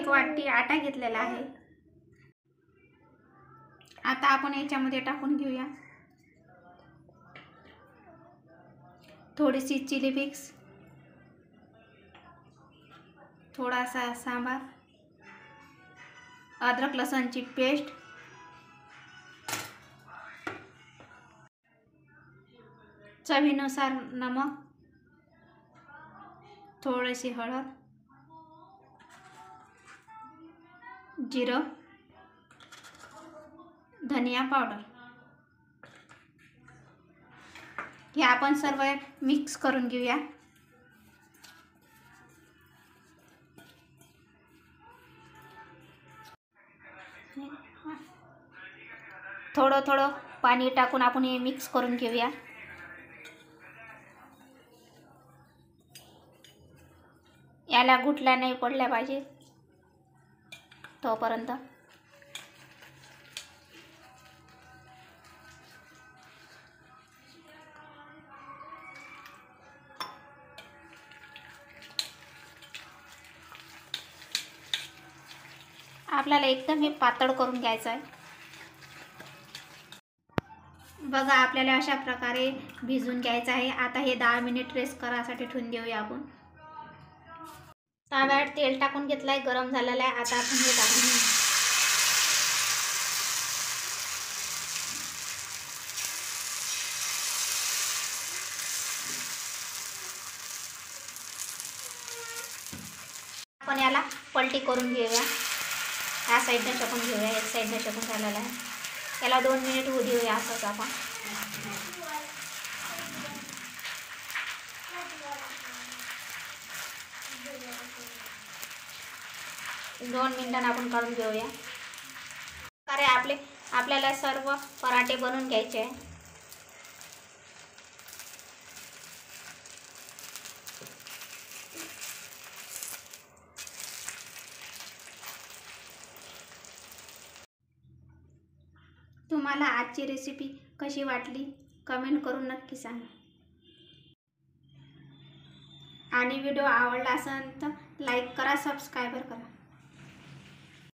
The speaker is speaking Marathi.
वाटी आटा घेतलेला आहे। आता आपण याच्यामध्ये टाकून घेऊया थोडीशी चिली फ्लेक्स, थोडासा सांबार, अदरक लसणची पेस्ट, चवीनुसार नमक, थोडीशी हळद, जिरं, धनिया पावडर, हे आपण सर्व मिक्स करून घेऊया। थोडं थोडं पाणी टाकून आपण हे मिक्स करून घेऊया। याला गुठल्या नाही पडल्या पाहिजे तोपर्यंत। आपल्याला एकदम हे पातळ करून घ्यायचं आहे। बघा आपल्याला अशा प्रकारे भिजून घ्यायचं आहे। आता हे 10 मिनिट रेस्ट करायसाठी ठेवून देऊया आपण। तव्यावर तेल टाकून घेतलं आहे, गरम झालेलं आहे। आता आपण हे टाकून घेऊ। आपण याला पलटी करून घेऊया। या साईडने शेकून घेऊया, एक साईडने शेकून झालेला आहे। याला 2 मिनिट होऊ देऊया असंच आपण। 2 मिनिटांनी आपण काढून घेऊया। अरे आपल्याला सर्व पराठे बनवून घ्यायचे आहे। तुम्हाला आजची रेसिपी कशी वाटली कमेंट करून नक्की सांगा। आणि व्हिडिओ आवडला असेल तर लाईक करा, सबस्क्राईब करा।